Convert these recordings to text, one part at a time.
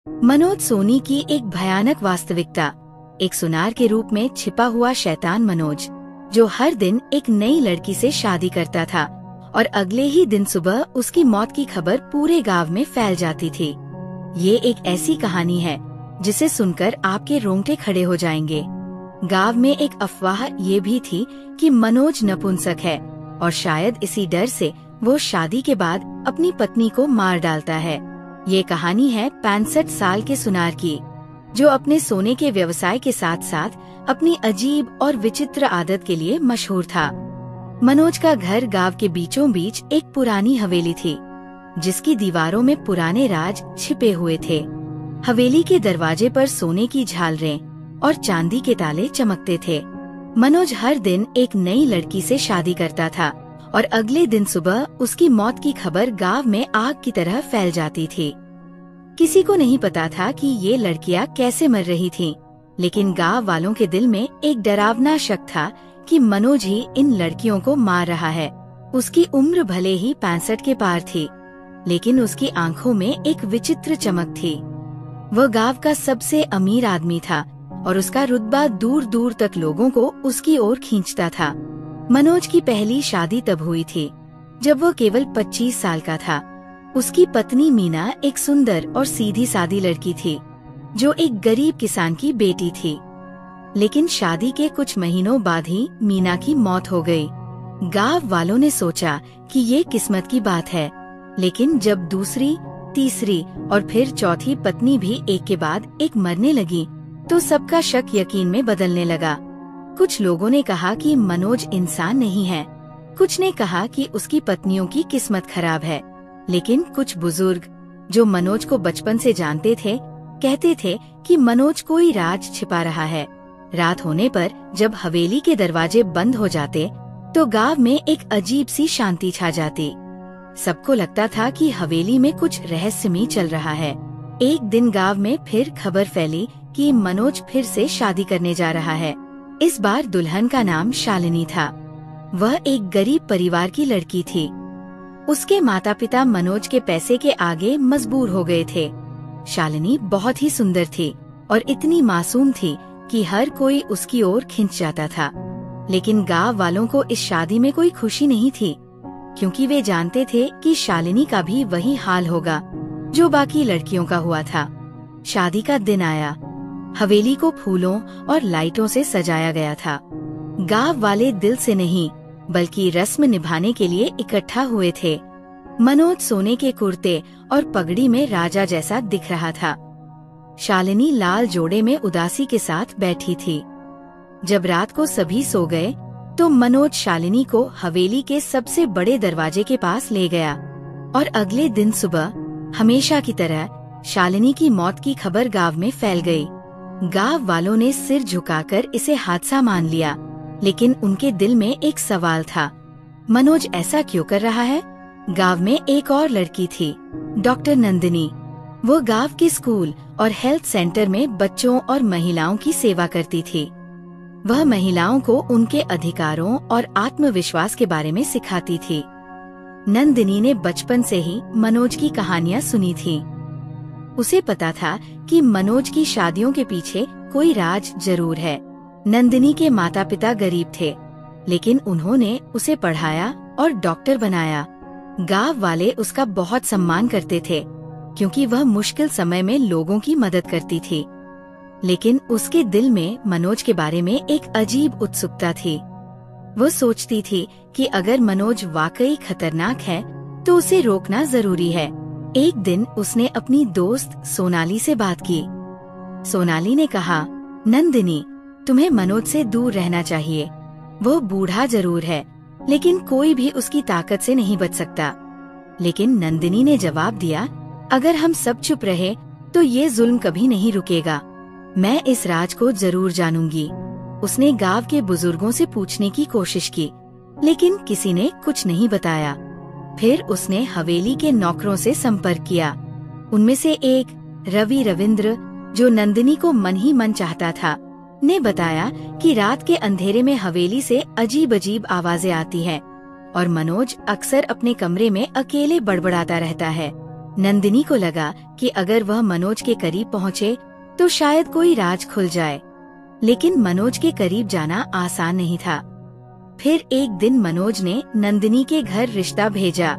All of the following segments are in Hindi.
मनोज सोनी की एक भयानक वास्तविकता। एक सुनार के रूप में छिपा हुआ शैतान मनोज, जो हर दिन एक नई लड़की से शादी करता था और अगले ही दिन सुबह उसकी मौत की खबर पूरे गांव में फैल जाती थी। ये एक ऐसी कहानी है जिसे सुनकर आपके रोंगटे खड़े हो जाएंगे। गांव में एक अफवाह ये भी थी कि मनोज नपुंसक है और शायद इसी डर से वो शादी के बाद अपनी पत्नी को मार डालता है। ये कहानी है 65 साल के सुनार की, जो अपने सोने के व्यवसाय के साथ साथ अपनी अजीब और विचित्र आदत के लिए मशहूर था। मनोज का घर गांव के बीचों बीच एक पुरानी हवेली थी, जिसकी दीवारों में पुराने राज छिपे हुए थे। हवेली के दरवाजे पर सोने की झालरें और चांदी के ताले चमकते थे। मनोज हर दिन एक नई लड़की से शादी करता था और अगले दिन सुबह उसकी मौत की खबर गांव में आग की तरह फैल जाती थी। किसी को नहीं पता था कि ये लड़कियां कैसे मर रही थीं, लेकिन गांव वालों के दिल में एक डरावना शक था कि मनोज ही इन लड़कियों को मार रहा है। उसकी उम्र भले ही 65 के पार थी, लेकिन उसकी आंखों में एक विचित्र चमक थी। वह गांव का सबसे अमीर आदमी था और उसका रुतबा दूर दूर तक लोगों को उसकी ओर खींचता था। मनोज की पहली शादी तब हुई थी जब वो केवल 25 साल का था। उसकी पत्नी मीना एक सुंदर और सीधी सादी लड़की थी, जो एक गरीब किसान की बेटी थी। लेकिन शादी के कुछ महीनों बाद ही मीना की मौत हो गई। गांव वालों ने सोचा कि ये किस्मत की बात है, लेकिन जब दूसरी, तीसरी और फिर चौथी पत्नी भी एक के बाद एक मरने लगी, तो सबका शक यकीन में बदलने लगा। कुछ लोगों ने कहा कि मनोज इंसान नहीं है, कुछ ने कहा कि उसकी पत्नियों की किस्मत खराब है, लेकिन कुछ बुजुर्ग जो मनोज को बचपन से जानते थे, कहते थे कि मनोज कोई राज छिपा रहा है। रात होने पर जब हवेली के दरवाजे बंद हो जाते, तो गांव में एक अजीब सी शांति छा जाती। सबको लगता था कि हवेली में कुछ रहस्यमय चल रहा है। एक दिन गांव में फिर खबर फैली कि मनोज फिर से शादी करने जा रहा है। इस बार दुल्हन का नाम शालिनी था। वह एक गरीब परिवार की लड़की थी। उसके माता पिता मनोज के पैसे के आगे मजबूर हो गए थे। शालिनी बहुत ही सुंदर थी और इतनी मासूम थी कि हर कोई उसकी ओर खिंच जाता था। लेकिन गांव वालों को इस शादी में कोई खुशी नहीं थी, क्योंकि वे जानते थे कि शालिनी का भी वही हाल होगा जो बाकी लड़कियों का हुआ था। शादी का दिन आया। हवेली को फूलों और लाइटों से सजाया गया था। गांव वाले दिल से नहीं, बल्कि रस्म निभाने के लिए इकट्ठा हुए थे। मनोज सोने के कुर्ते और पगड़ी में राजा जैसा दिख रहा था। शालिनी लाल जोड़े में उदासी के साथ बैठी थी। जब रात को सभी सो गए, तो मनोज शालिनी को हवेली के सबसे बड़े दरवाजे के पास ले गया और अगले दिन सुबह हमेशा की तरह शालिनी की मौत की खबर गांव में फैल गई। गांव वालों ने सिर झुकाकर इसे हादसा मान लिया, लेकिन उनके दिल में एक सवाल था, मनोज ऐसा क्यों कर रहा है? गांव में एक और लड़की थी, डॉक्टर नंदिनी। वो गांव के स्कूल और हेल्थ सेंटर में बच्चों और महिलाओं की सेवा करती थी। वह महिलाओं को उनके अधिकारों और आत्मविश्वास के बारे में सिखाती थी। नंदिनी ने बचपन से ही मनोज की कहानियाँ सुनी थी। उसे पता था कि मनोज की शादियों के पीछे कोई राज जरूर है। नंदिनी के माता पिता गरीब थे, लेकिन उन्होंने उसे पढ़ाया और डॉक्टर बनाया। गांव वाले उसका बहुत सम्मान करते थे, क्योंकि वह मुश्किल समय में लोगों की मदद करती थी। लेकिन उसके दिल में मनोज के बारे में एक अजीब उत्सुकता थी। वो सोचती थी कि अगर मनोज वाकई खतरनाक है, तो उसे रोकना जरूरी है। एक दिन उसने अपनी दोस्त सोनाली से बात की। सोनाली ने कहा, नंदिनी, तुम्हें मनोज से दूर रहना चाहिए। वो बूढ़ा जरूर है, लेकिन कोई भी उसकी ताकत से नहीं बच सकता। लेकिन नंदिनी ने जवाब दिया, अगर हम सब चुप रहे तो ये जुल्म कभी नहीं रुकेगा। मैं इस राज को जरूर जानूंगी। उसने गांव के बुजुर्गों से पूछने की कोशिश की, लेकिन किसी ने कुछ नहीं बताया। फिर उसने हवेली के नौकरों से संपर्क किया। उनमें से एक, रवि रविंद्र, जो नंदिनी को मन ही मन चाहता था, ने बताया कि रात के अंधेरे में हवेली से अजीब अजीब आवाजें आती हैं और मनोज अक्सर अपने कमरे में अकेले बड़बड़ाता रहता है। नंदिनी को लगा कि अगर वह मनोज के करीब पहुँचे तो शायद कोई राज खुल जाए, लेकिन मनोज के करीब जाना आसान नहीं था। फिर एक दिन मनोज ने नंदिनी के घर रिश्ता भेजा।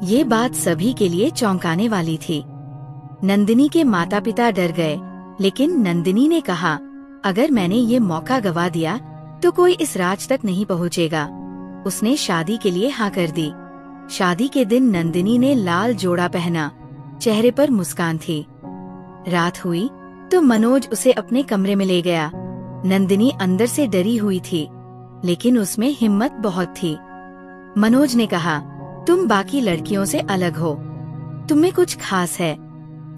ये बात सभी के लिए चौंकाने वाली थी। नंदिनी के माता पिता डर गए, लेकिन नंदिनी ने कहा, अगर मैंने ये मौका गवा दिया तो कोई इस राज तक नहीं पहुँचेगा। उसने शादी के लिए हाँ कर दी। शादी के दिन नंदिनी ने लाल जोड़ा पहना, चेहरे पर मुस्कान थी। रात हुई तो मनोज उसे अपने कमरे में ले गया। नंदिनी अंदर से डरी हुई थी, लेकिन उसमें हिम्मत बहुत थी। मनोज ने कहा, तुम बाकी लड़कियों से अलग हो, तुम्हें कुछ खास है।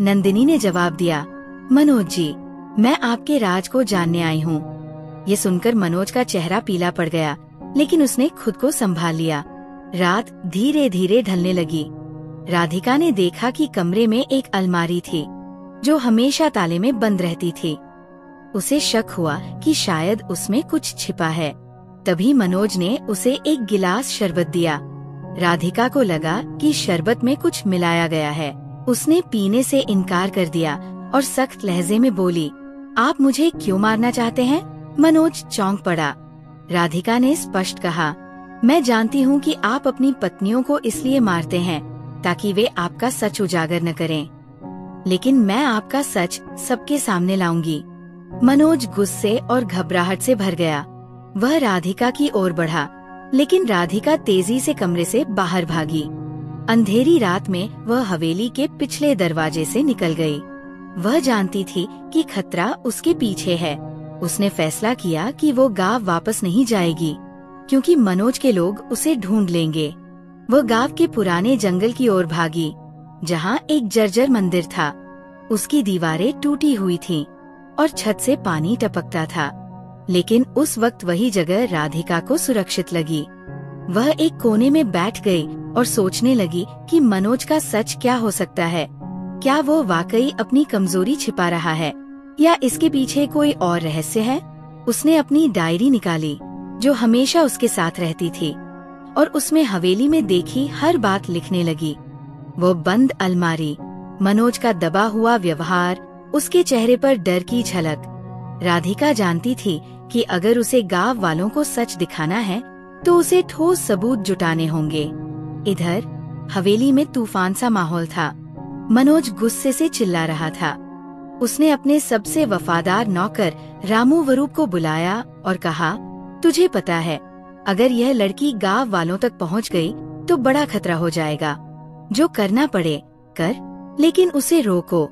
नंदिनी ने जवाब दिया, मनोज जी, मैं आपके राज को जानने आई हूँ। ये सुनकर मनोज का चेहरा पीला पड़ गया, लेकिन उसने खुद को संभाल लिया। रात धीरे धीरे ढलने लगी। राधिका ने देखा कि कमरे में एक अलमारी थी जो हमेशा ताले में बंद रहती थी। उसे शक हुआ कि शायद उसमें कुछ छिपा है। तभी मनोज ने उसे एक गिलास शरबत दिया। राधिका को लगा कि शरबत में कुछ मिलाया गया है। उसने पीने से इनकार कर दिया और सख्त लहजे में बोली, आप मुझे क्यों मारना चाहते हैं? मनोज चौंक पड़ा। राधिका ने स्पष्ट कहा, मैं जानती हूँ कि आप अपनी पत्नियों को इसलिए मारते हैं ताकि वे आपका सच उजागर न करें, लेकिन मैं आपका सच सबके सामने लाऊंगी। मनोज गुस्से और घबराहट से भर गया। वह राधिका की ओर बढ़ा, लेकिन राधिका तेजी से कमरे से बाहर भागी। अंधेरी रात में वह हवेली के पिछले दरवाजे से निकल गई। वह जानती थी कि खतरा उसके पीछे है। उसने फैसला किया कि वो गांव वापस नहीं जाएगी, क्योंकि मनोज के लोग उसे ढूंढ लेंगे। वह गांव के पुराने जंगल की ओर भागी, जहां एक जर्जर मंदिर था। उसकी दीवारें टूटी हुई थीं और छत से पानी टपकता था, लेकिन उस वक्त वही जगह राधिका को सुरक्षित लगी। वह एक कोने में बैठ गई और सोचने लगी कि मनोज का सच क्या हो सकता है। क्या वो वाकई अपनी कमजोरी छिपा रहा है, या इसके पीछे कोई और रहस्य है? उसने अपनी डायरी निकाली जो हमेशा उसके साथ रहती थी, और उसमें हवेली में देखी हर बात लिखने लगी। वो बंद अलमारी, मनोज का दबा हुआ व्यवहार, उसके चेहरे पर डर की झलक। राधिका जानती थी कि अगर उसे गांव वालों को सच दिखाना है तो उसे ठोस सबूत जुटाने होंगे। इधर हवेली में तूफान सा माहौल था। मनोज गुस्से से चिल्ला रहा था। उसने अपने सबसे वफादार नौकर रामू वरूप को बुलाया और कहा, तुझे पता है, अगर यह लड़की गांव वालों तक पहुंच गई तो बड़ा खतरा हो जाएगा। जो करना पड़े कर, लेकिन उसे रोको।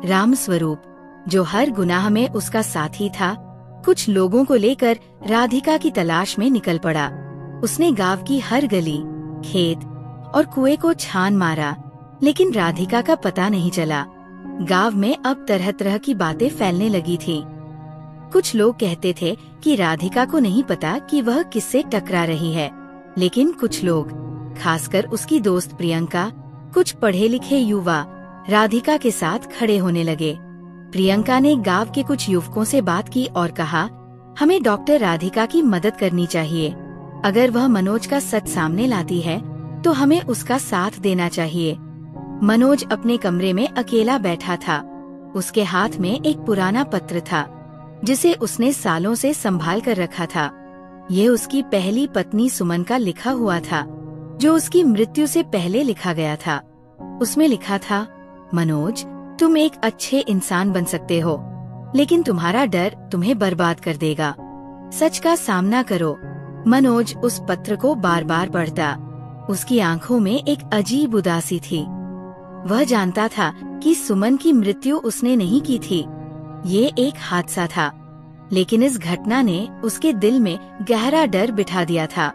राम स्वरूप, जो हर गुनाह में उसका साथी था, कुछ लोगों को लेकर राधिका की तलाश में निकल पड़ा। उसने गांव की हर गली, खेत और कुएं को छान मारा, लेकिन राधिका का पता नहीं चला। गांव में अब तरह तरह की बातें फैलने लगी थीं। कुछ लोग कहते थे कि राधिका को नहीं पता कि वह किससे टकरा रही है, लेकिन कुछ लोग, खासकर उसकी दोस्त प्रियंका, कुछ पढ़े लिखे युवा, राधिका के साथ खड़े होने लगे। प्रियंका ने गांव के कुछ युवकों से बात की और कहा, हमें डॉक्टर राधिका की मदद करनी चाहिए। अगर वह मनोज का सच सामने लाती है तो हमें उसका साथ देना चाहिए। मनोज अपने कमरे में अकेला बैठा था। उसके हाथ में एक पुराना पत्र था जिसे उसने सालों से संभाल कर रखा था। ये उसकी पहली पत्नी सुमन का लिखा हुआ था, जो उसकी मृत्यु से पहले लिखा गया था। उसमें लिखा था, मनोज, तुम एक अच्छे इंसान बन सकते हो, लेकिन तुम्हारा डर तुम्हें बर्बाद कर देगा। सच का सामना करो। मनोज उस पत्र को बार बार पढ़ता। उसकी आंखों में एक अजीब उदासी थी। वह जानता था कि सुमन की मृत्यु उसने नहीं की थी, ये एक हादसा था, लेकिन इस घटना ने उसके दिल में गहरा डर बिठा दिया था।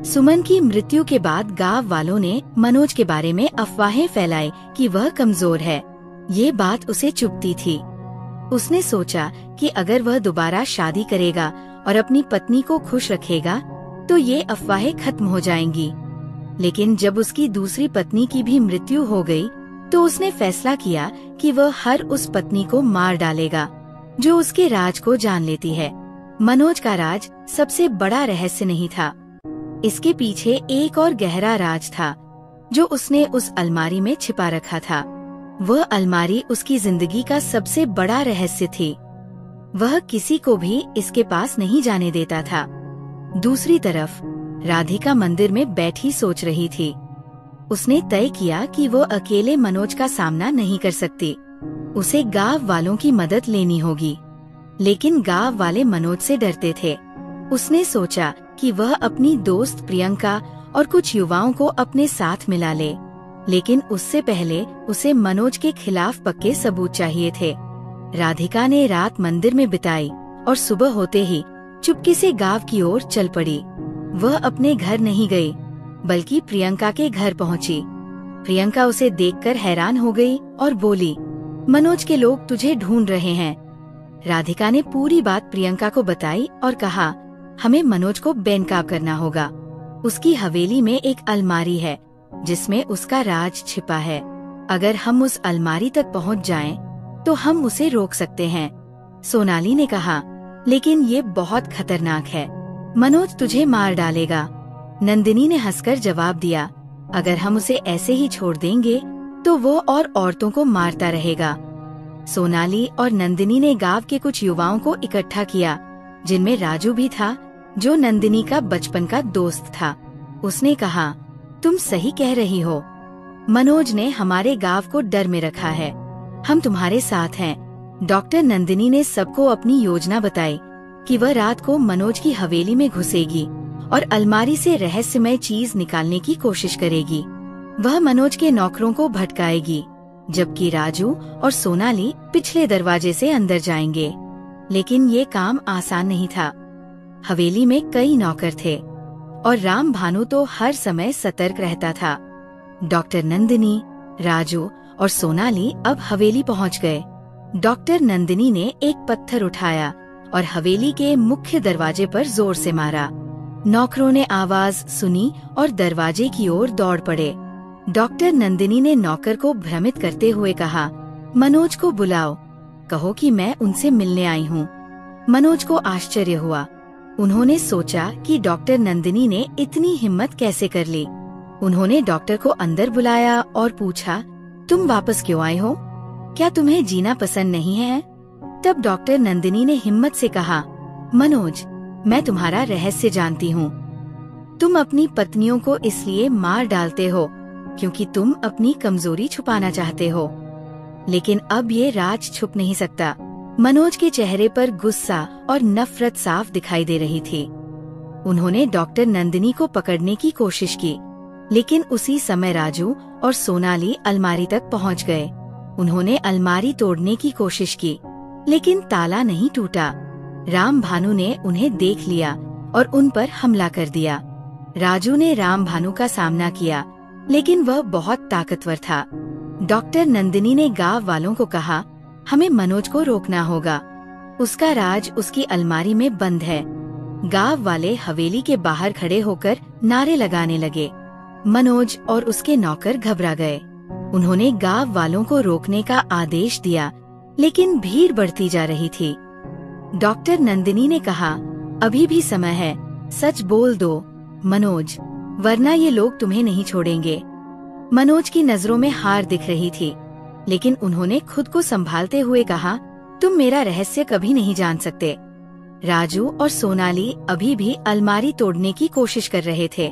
सुमन की मृत्यु के बाद गांव वालों ने मनोज के बारे में अफवाहें फैलाई कि वह कमजोर है। ये बात उसे चुभती थी। उसने सोचा कि अगर वह दोबारा शादी करेगा और अपनी पत्नी को खुश रखेगा तो ये अफवाहें खत्म हो जाएंगी। लेकिन जब उसकी दूसरी पत्नी की भी मृत्यु हो गई तो उसने फैसला किया कि वह हर उस पत्नी को मार डालेगा जो उसके राज को जान लेती है। मनोज का राज सबसे बड़ा रहस्य नहीं था, इसके पीछे एक और गहरा राज था जो उसने उस अलमारी में छिपा रखा था। वह अलमारी उसकी जिंदगी का सबसे बड़ा रहस्य थी। वह किसी को भी इसके पास नहीं जाने देता था। दूसरी तरफ राधिका मंदिर में बैठी सोच रही थी। उसने तय किया कि वो अकेले मनोज का सामना नहीं कर सकती। उसे गांव वालों की मदद लेनी होगी। लेकिन गांव वाले मनोज से डरते थे। उसने सोचा कि वह अपनी दोस्त प्रियंका और कुछ युवाओं को अपने साथ मिला ले, लेकिन उससे पहले उसे मनोज के खिलाफ पक्के सबूत चाहिए थे। राधिका ने रात मंदिर में बिताई और सुबह होते ही चुपके से गांव की ओर चल पड़ी। वह अपने घर नहीं गई, बल्कि प्रियंका के घर पहुंची। प्रियंका उसे देखकर हैरान हो गई और बोली, मनोज के लोग तुझे ढूंढ रहे हैं। राधिका ने पूरी बात प्रियंका को बताई और कहा, हमें मनोज को बेनकाब करना होगा। उसकी हवेली में एक अलमारी है जिसमें उसका राज छिपा है। अगर हम उस अलमारी तक पहुंच जाएं, तो हम उसे रोक सकते हैं। सोनाली ने कहा, लेकिन ये बहुत खतरनाक है। मनोज तुझे मार डालेगा। नंदिनी ने हंसकर जवाब दिया, अगर हम उसे ऐसे ही छोड़ देंगे तो वो और औरतों को मारता रहेगा। सोनाली और नंदिनी ने गांव के कुछ युवाओं को इकट्ठा किया, जिनमें राजू भी था, जो नंदिनी का बचपन का दोस्त था। उसने कहा, तुम सही कह रही हो। मनोज ने हमारे गांव को डर में रखा है। हम तुम्हारे साथ हैं। डॉक्टर नंदिनी ने सबको अपनी योजना बताई कि वह रात को मनोज की हवेली में घुसेगी और अलमारी से रहस्यमय चीज निकालने की कोशिश करेगी। वह मनोज के नौकरों को भटकाएगी, जबकि राजू और सोनाली पिछले दरवाजे से अंदर जाएंगे। लेकिन ये काम आसान नहीं था। हवेली में कई नौकर थे और राम भानु तो हर समय सतर्क रहता था। डॉक्टर नंदिनी, राजू और सोनाली अब हवेली पहुंच गए। डॉक्टर नंदिनी ने एक पत्थर उठाया और हवेली के मुख्य दरवाजे पर जोर से मारा। नौकरों ने आवाज सुनी और दरवाजे की ओर दौड़ पड़े। डॉक्टर नंदिनी ने नौकर को भ्रमित करते हुए कहा, मनोज को बुलाओ, कहो कि मैं उनसे मिलने आई हूँ। मनोज को आश्चर्य हुआ। उन्होंने सोचा कि डॉक्टर नंदिनी ने इतनी हिम्मत कैसे कर ली। उन्होंने डॉक्टर को अंदर बुलाया और पूछा, तुम वापस क्यों आए हो? क्या तुम्हें जीना पसंद नहीं है? तब डॉक्टर नंदिनी ने हिम्मत से कहा, मनोज, मैं तुम्हारा रहस्य जानती हूँ। तुम अपनी पत्नियों को इसलिए मार डालते हो क्योंकि तुम अपनी कमजोरी छुपाना चाहते हो। लेकिन अब ये राज छुप नहीं सकता। मनोज के चेहरे पर गुस्सा और नफरत साफ दिखाई दे रही थी। उन्होंने डॉक्टर नंदिनी को पकड़ने की कोशिश की, लेकिन उसी समय राजू और सोनाली अलमारी तक पहुंच गए। उन्होंने अलमारी तोड़ने की कोशिश की, लेकिन ताला नहीं टूटा। राम भानु ने उन्हें देख लिया और उन पर हमला कर दिया। राजू ने राम भानु का सामना किया, लेकिन वह बहुत ताकतवर था। डॉक्टर नंदिनी ने गांव वालों को कहा, हमें मनोज को रोकना होगा। उसका राज उसकी अलमारी में बंद है। गांव वाले हवेली के बाहर खड़े होकर नारे लगाने लगे। मनोज और उसके नौकर घबरा गए। उन्होंने गांव वालों को रोकने का आदेश दिया, लेकिन भीड़ बढ़ती जा रही थी। डॉक्टर नंदिनी ने कहा, अभी भी समय है, सच बोल दो मनोज, वरना ये लोग तुम्हें नहीं छोड़ेंगे। मनोज की नजरों में हार दिख रही थी, लेकिन उन्होंने खुद को संभालते हुए कहा, तुम मेरा रहस्य कभी नहीं जान सकते। राजू और सोनाली अभी भी अलमारी तोड़ने की कोशिश कर रहे थे।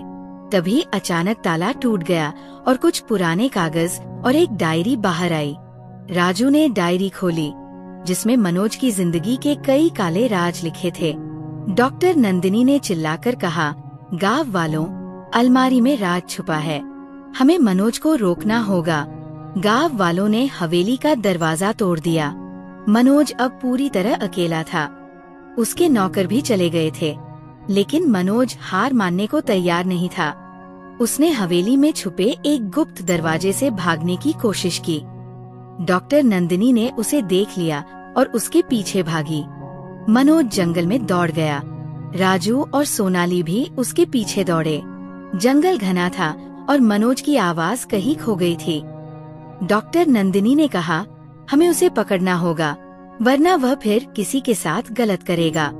तभी अचानक ताला टूट गया और कुछ पुराने कागज और एक डायरी बाहर आई। राजू ने डायरी खोली, जिसमें मनोज की जिंदगी के कई काले राज लिखे थे। डॉक्टर नंदिनी ने चिल्लाकर कहा, गांव वालों, अलमारी में राज छुपा है, हमें मनोज को रोकना होगा। गांव वालों ने हवेली का दरवाजा तोड़ दिया। मनोज अब पूरी तरह अकेला था। उसके नौकर भी चले गए थे, लेकिन मनोज हार मानने को तैयार नहीं था। उसने हवेली में छुपे एक गुप्त दरवाजे से भागने की कोशिश की। डॉक्टर नंदिनी ने उसे देख लिया और उसके पीछे भागी। मनोज जंगल में दौड़ गया। राजू और सोनाली भी उसके पीछे दौड़े। जंगल घना था और मनोज की आवाज कहीं खो गई थी। डॉक्टर नंदिनी ने कहा, हमें उसे पकड़ना होगा, वरना वह फिर किसी के साथ गलत करेगा।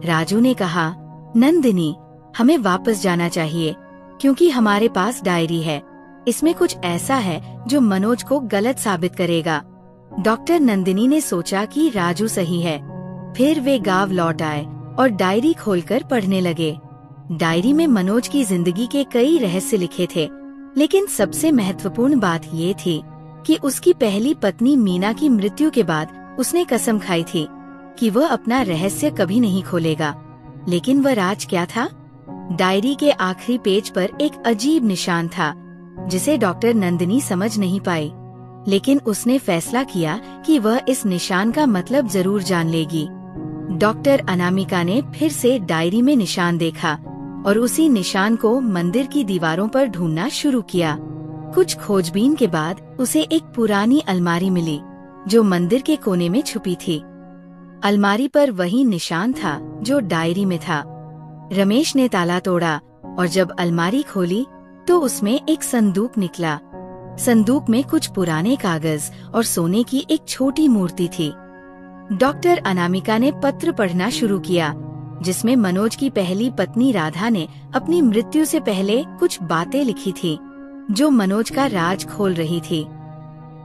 राजू ने कहा, नंदिनी, हमें वापस जाना चाहिए, क्योंकि हमारे पास डायरी है। इसमें कुछ ऐसा है जो मनोज को गलत साबित करेगा। डॉक्टर नंदिनी ने सोचा कि राजू सही है। फिर वे गांव लौट आए और डायरी खोलकर पढ़ने लगे। डायरी में मनोज की जिंदगी के कई रहस्य लिखे थे, लेकिन सबसे महत्वपूर्ण बात ये थी कि उसकी पहली पत्नी मीना की मृत्यु के बाद उसने कसम खाई थी कि वह अपना रहस्य कभी नहीं खोलेगा। लेकिन वह राज क्या था? डायरी के आखिरी पेज पर एक अजीब निशान था जिसे डॉक्टर नंदिनी समझ नहीं पाई, लेकिन उसने फैसला किया कि वह इस निशान का मतलब जरूर जान लेगी। डॉक्टर अनामिका ने फिर से डायरी में निशान देखा और उसी निशान को मंदिर की दीवारों पर ढूंढना शुरू किया। कुछ खोजबीन के बाद उसे एक पुरानी अलमारी मिली जो मंदिर के कोने में छुपी थी। अलमारी पर वही निशान था जो डायरी में था। रमेश ने ताला तोड़ा और जब अलमारी खोली तो उसमें एक संदूक निकला। संदूक में कुछ पुराने कागज और सोने की एक छोटी मूर्ति थी। डॉक्टर अनामिका ने पत्र पढ़ना शुरू किया जिसमें मनोज की पहली पत्नी राधा ने अपनी मृत्यु से पहले कुछ बातें लिखी थी जो मनोज का राज खोल रही थी।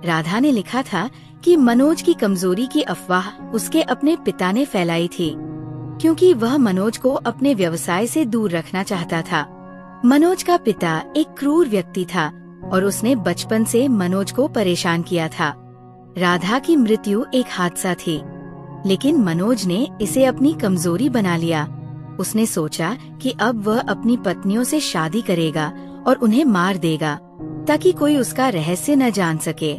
राधा ने लिखा था कि मनोज की कमजोरी की अफवाह उसके अपने पिता ने फैलाई थी, क्योंकि वह मनोज को अपने व्यवसाय से दूर रखना चाहता था। मनोज का पिता एक क्रूर व्यक्ति था और उसने बचपन से मनोज को परेशान किया था। राधा की मृत्यु एक हादसा थी, लेकिन मनोज ने इसे अपनी कमजोरी बना लिया। उसने सोचा कि अब वह अपनी पत्नियों से शादी करेगा और उन्हें मार देगा ताकि कोई उसका रहस्य न जान सके।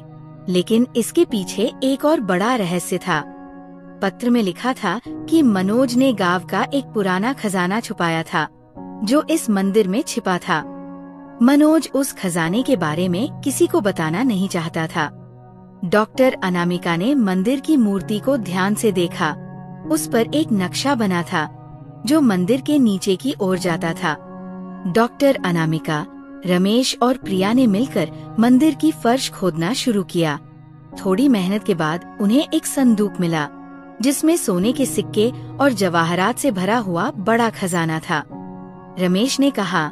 लेकिन इसके पीछे एक और बड़ा रहस्य था। पत्र में लिखा था कि मनोज ने गांव का एक पुराना खजाना छुपाया था जो इस मंदिर में छिपा था। मनोज उस खजाने के बारे में किसी को बताना नहीं चाहता था। डॉक्टर अनामिका ने मंदिर की मूर्ति को ध्यान से देखा। उस पर एक नक्शा बना था जो मंदिर के नीचे की ओर जाता था। डॉक्टर अनामिका, रमेश और प्रिया ने मिलकर मंदिर की फर्श खोदना शुरू किया। थोड़ी मेहनत के बाद उन्हें एक संदूक मिला जिसमें सोने के सिक्के और जवाहरात से भरा हुआ बड़ा खजाना था। रमेश ने कहा,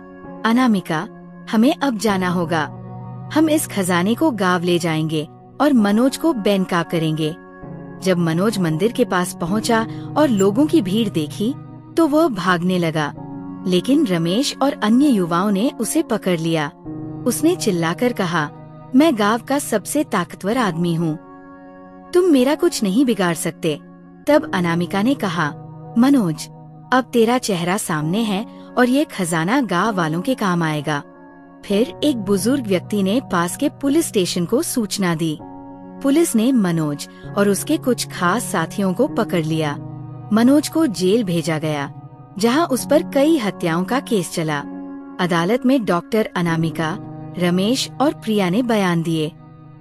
अनामिका, हमें अब जाना होगा। हम इस खजाने को गांव ले जाएंगे और मनोज को बेनकाब करेंगे। जब मनोज मंदिर के पास पहुंचा और लोगों की भीड़ देखी तो वह भागने लगा, लेकिन रमेश और अन्य युवाओं ने उसे पकड़ लिया। उसने चिल्लाकर कहा, मैं गांव का सबसे ताकतवर आदमी हूँ, तुम मेरा कुछ नहीं बिगाड़ सकते। तब अनामिका ने कहा, मनोज, अब तेरा चेहरा सामने है और ये खजाना गांव वालों के काम आएगा। फिर एक बुजुर्ग व्यक्ति ने पास के पुलिस स्टेशन को सूचना दी। पुलिस ने मनोज और उसके कुछ खास साथियों को पकड़ लिया। मनोज को जेल भेजा गया, जहां उस पर कई हत्याओं का केस चला। अदालत में डॉक्टर अनामिका, रमेश और प्रिया ने बयान दिए।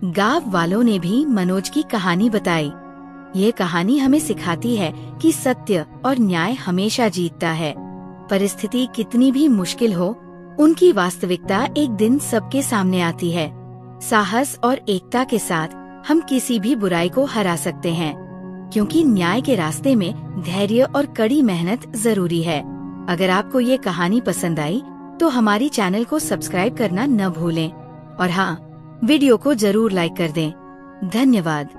गांव वालों ने भी मनोज की कहानी बताई। ये कहानी हमें सिखाती है कि सत्य और न्याय हमेशा जीतता है। परिस्थिति कितनी भी मुश्किल हो, उनकी वास्तविकता एक दिन सबके सामने आती है। साहस और एकता के साथ हम किसी भी बुराई को हरा सकते हैं, क्योंकि न्याय के रास्ते में धैर्य और कड़ी मेहनत जरूरी है। अगर आपको ये कहानी पसंद आई तो हमारी चैनल को सब्सक्राइब करना न भूलें और हाँ, वीडियो को जरूर लाइक कर दें। धन्यवाद।